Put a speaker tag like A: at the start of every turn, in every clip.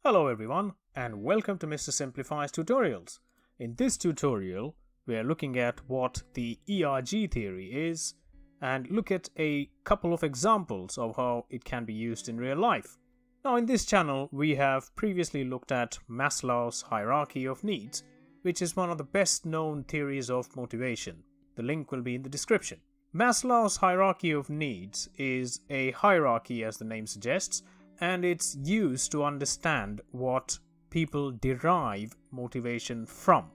A: Hello everyone and welcome to Mr. Simplifies Tutorials. In this tutorial, we are looking at what the ERG theory is and look at a couple of examples of how it can be used in real life. Now in this channel, we have previously looked at Maslow's hierarchy of needs, which is one of the best known theories of motivation. The link will be in the description. Maslow's hierarchy of needs is a hierarchy, as the name suggests, and it's used to understand what people derive motivation from.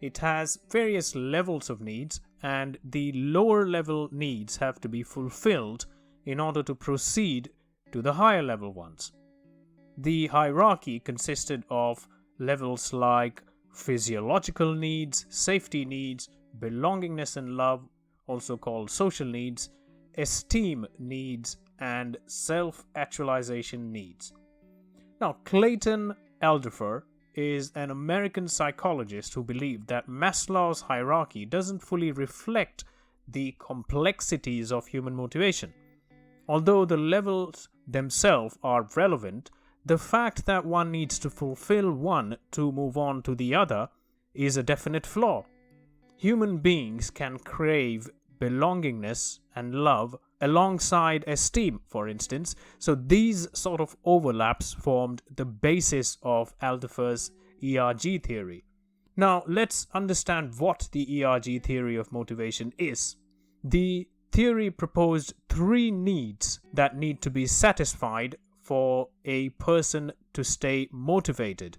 A: It has various levels of needs, and the lower level needs have to be fulfilled in order to proceed to the higher level ones. The hierarchy consisted of levels like physiological needs, safety needs, belongingness and love, also called social needs, esteem needs, and self-actualization needs. Now, Clayton Alderfer is an American psychologist who believed that Maslow's hierarchy doesn't fully reflect the complexities of human motivation. Although the levels themselves are relevant, the fact that one needs to fulfill one to move on to the other is a definite flaw. Human beings can crave belongingness and love alongside esteem, for instance, so these sort of overlaps formed the basis of Alderfer's ERG theory. Now let's understand what the ERG theory of motivation is. The theory proposed three needs that need to be satisfied for a person to stay motivated.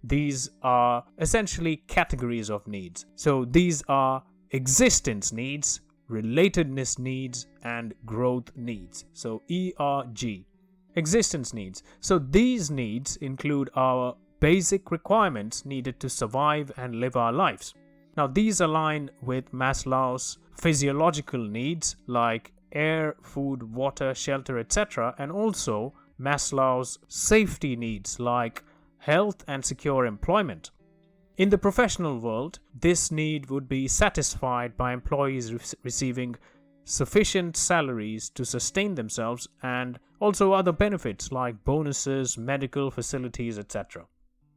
A: These are essentially categories of needs. So these are existence needs, relatedness needs, and growth needs. So ERG. Existence needs. So these needs include our basic requirements needed to survive and live our lives. Now these align with Maslow's physiological needs like air, food, water, shelter, etc., and also Maslow's safety needs like health and secure employment. In the professional world, this need would be satisfied by employees receiving sufficient salaries to sustain themselves and also other benefits like bonuses, medical facilities, etc.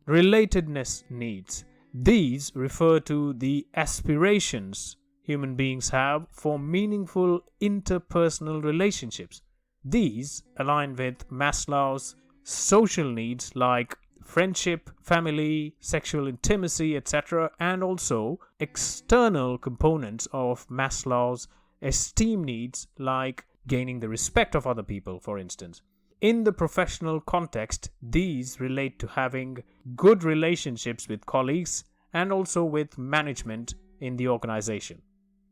A: Relatedness needs. These refer to the aspirations human beings have for meaningful interpersonal relationships. These align with Maslow's social needs like friendship, family, sexual intimacy, etc., and also external components of Maslow's esteem needs like gaining the respect of other people, for instance. In the professional context, these relate to having good relationships with colleagues and also with management in the organization.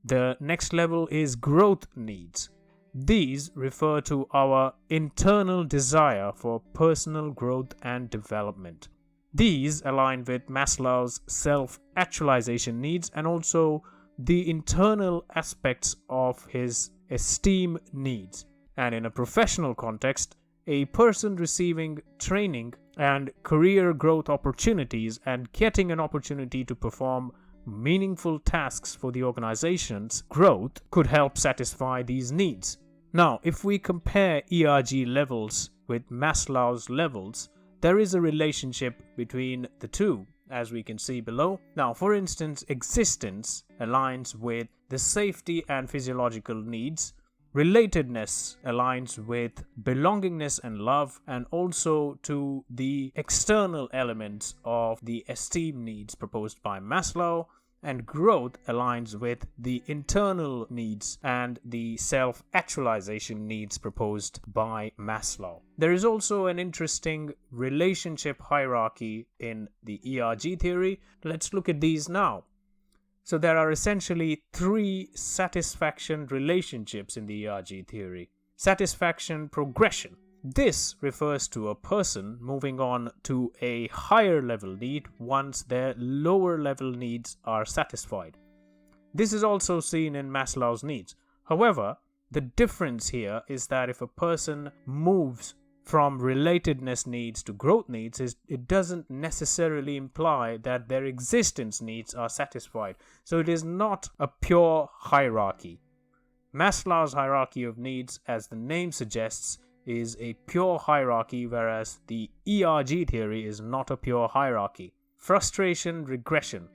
A: The next level is growth needs. These refer to our internal desire for personal growth and development. These align with Maslow's self-actualization needs and also the internal aspects of his esteem needs. And in a professional context, a person receiving training and career growth opportunities and getting an opportunity to perform meaningful tasks for the organization's growth could help satisfy these needs. Now, if we compare ERG levels with Maslow's levels, there is a relationship between the two, as we can see below. Now, for instance, existence aligns with the safety and physiological needs. Relatedness aligns with belongingness and love, and also to the external elements of the esteem needs proposed by Maslow. And growth aligns with the internal needs and the self-actualization needs proposed by Maslow. There is also an interesting relationship hierarchy in the ERG theory. Let's look at these now. So there are essentially three satisfaction relationships in the ERG theory. Satisfaction progression. This refers to a person moving on to a higher level need once their lower level needs are satisfied. This is also seen in Maslow's needs. However, the difference here is that if a person moves from relatedness needs to growth needs, it doesn't necessarily imply that their existence needs are satisfied. So it is not a pure hierarchy. Maslow's hierarchy of needs, as the name suggests, is a pure hierarchy, whereas the ERG theory is not a pure hierarchy. Frustration regression.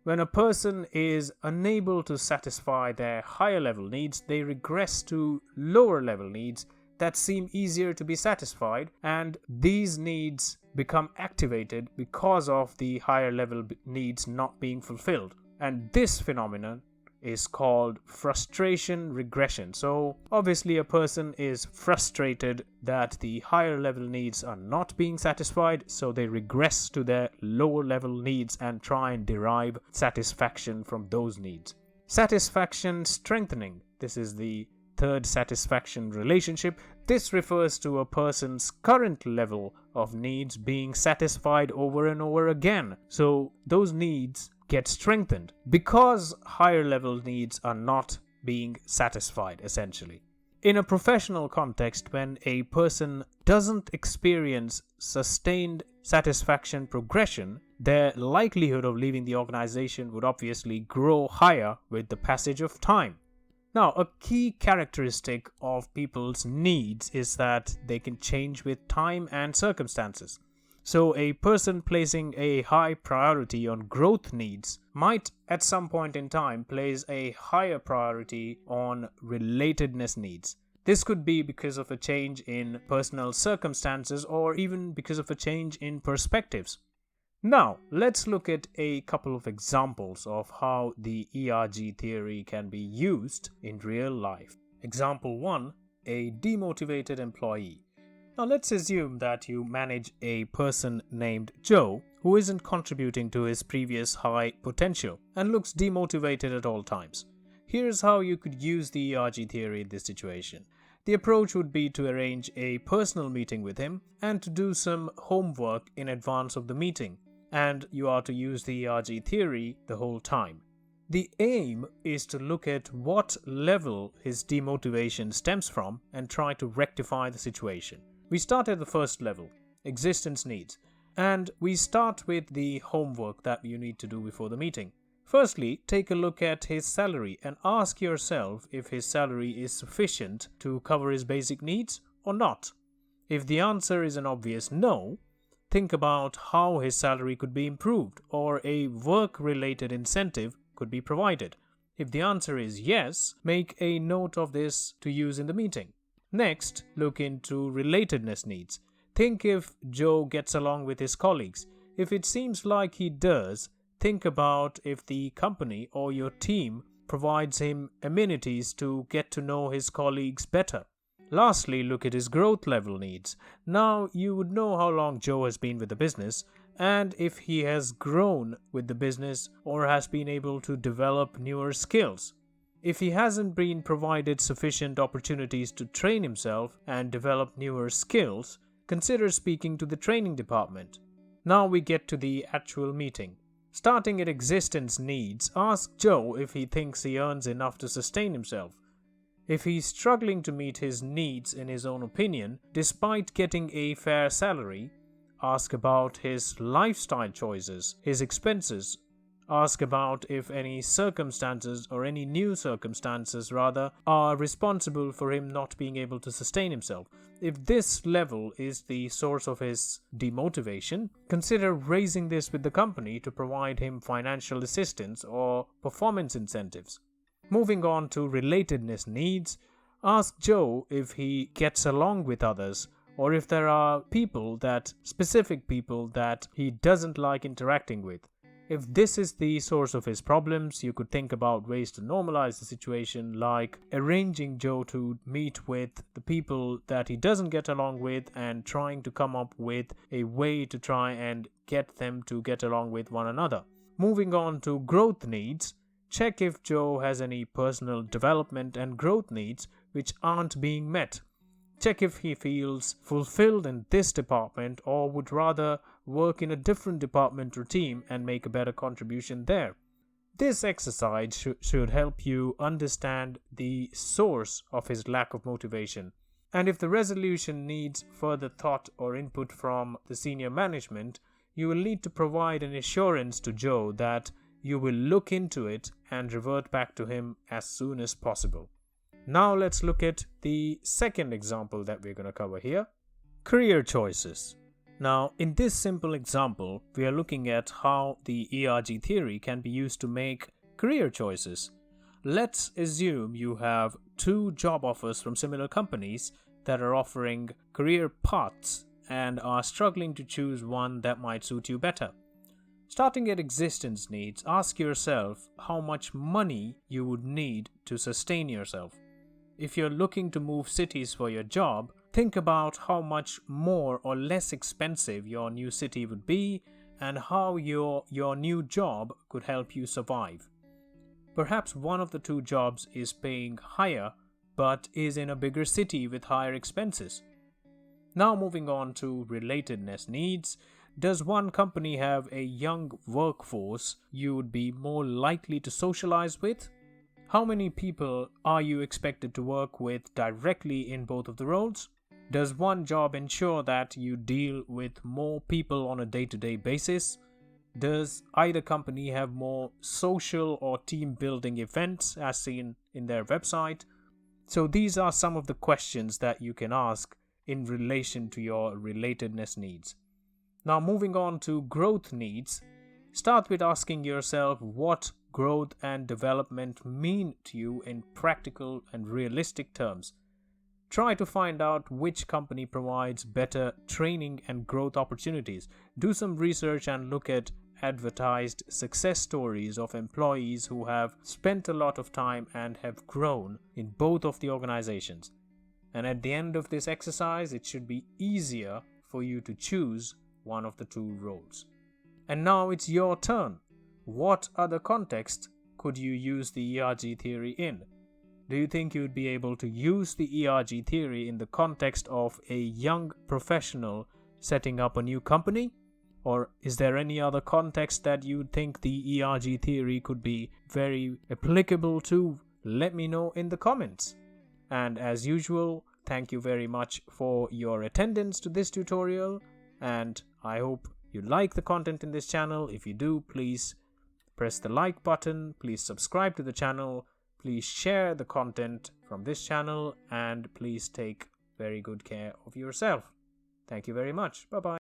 A: When a person is unable to satisfy their higher level needs, they regress to lower level needs that seem easier to be satisfied, and these needs become activated because of the higher level needs not being fulfilled. And this phenomenon is called frustration regression. So obviously a person is frustrated that the higher level needs are not being satisfied, so they regress to their lower level needs and try and derive satisfaction from those needs. Satisfaction strengthening. This is the third satisfaction relationship. This refers to a person's current level of needs being satisfied over and over again. So those needs get strengthened because higher level needs are not being satisfied, essentially. In a professional context, when a person doesn't experience sustained satisfaction progression, their likelihood of leaving the organization would obviously grow higher with the passage of time. Now, a key characteristic of people's needs is that they can change with time and circumstances. So a person placing a high priority on growth needs might at some point in time place a higher priority on relatedness needs. This could be because of a change in personal circumstances or even because of a change in perspectives. Now, let's look at a couple of examples of how the ERG theory can be used in real life. Example 1, a demotivated employee. Now, let's assume that you manage a person named Joe who isn't contributing to his previous high potential and looks demotivated at all times. Here's how you could use the ERG theory in this situation. The approach would be to arrange a personal meeting with him and to do some homework in advance of the meeting. And you are to use the ERG theory the whole time. The aim is to look at what level his demotivation stems from and try to rectify the situation. We start at the first level, existence needs, and we start with the homework that you need to do before the meeting. Firstly, take a look at his salary and ask yourself if his salary is sufficient to cover his basic needs or not. If the answer is an obvious no, think about how his salary could be improved or a work-related incentive could be provided. If the answer is yes, make a note of this to use in the meeting. Next, look into relatedness needs. Think if Joe gets along with his colleagues. If it seems like he does, think about if the company or your team provides him amenities to get to know his colleagues better. Lastly, look at his growth level needs. Now, you would know how long Joe has been with the business and if he has grown with the business or has been able to develop newer skills. If he hasn't been provided sufficient opportunities to train himself and develop newer skills, consider speaking to the training department. Now we get to the actual meeting. Starting at existence needs, ask Joe if he thinks he earns enough to sustain himself. If he's struggling to meet his needs in his own opinion, despite getting a fair salary, ask about his lifestyle choices, his expenses. Ask about if any circumstances or any new circumstances rather are responsible for him not being able to sustain himself. If this level is the source of his demotivation, consider raising this with the company to provide him financial assistance or performance incentives. Moving on to relatedness needs, ask Joe if he gets along with others or if there are specific people that he doesn't like interacting with. If this is the source of his problems, you could think about ways to normalize the situation, like arranging Joe to meet with the people that he doesn't get along with and trying to come up with a way to try and get them to get along with one another. Moving on to growth needs, check if Joe has any personal development and growth needs which aren't being met. Check if he feels fulfilled in this department or would rather work in a different department or team and make a better contribution there. This exercise should help you understand the source of his lack of motivation. And if the resolution needs further thought or input from the senior management, you will need to provide an assurance to Joe that you will look into it and revert back to him as soon as possible. Now let's look at the second example that we're going to cover here, career choices. Now, in this simple example, we are looking at how the ERG theory can be used to make career choices. Let's assume you have two job offers from similar companies that are offering career paths and are struggling to choose one that might suit you better. Starting at existence needs, ask yourself how much money you would need to sustain yourself. If you're looking to move cities for your job, think about how much more or less expensive your new city would be and how your new job could help you survive. Perhaps one of the two jobs is paying higher but is in a bigger city with higher expenses. Now moving on to relatedness needs. Does one company have a young workforce you would be more likely to socialize with? How many people are you expected to work with directly in both of the roles? Does one job ensure that you deal with more people on a day-to-day basis? Does either company have more social or team building events as seen in their website? So these are some of the questions that you can ask in relation to your relatedness needs. Now moving on to growth needs, start with asking yourself what growth and development mean to you in practical and realistic terms. Try to find out which company provides better training and growth opportunities. Do some research and look at advertised success stories of employees who have spent a lot of time and have grown in both of the organizations. And at the end of this exercise, it should be easier for you to choose one of the two roles. And now it's your turn. What other context could you use the ERG theory in? Do you think you would be able to use the ERG theory in the context of a young professional setting up a new company? Or is there any other context that you think the ERG theory could be very applicable to? Let me know in the comments. And as usual, thank you very much for your attendance to this tutorial, and I hope you like the content in this channel. If you do, please press the like button, please subscribe to the channel, please share the content from this channel, and please take very good care of yourself. Thank you very much. Bye-bye.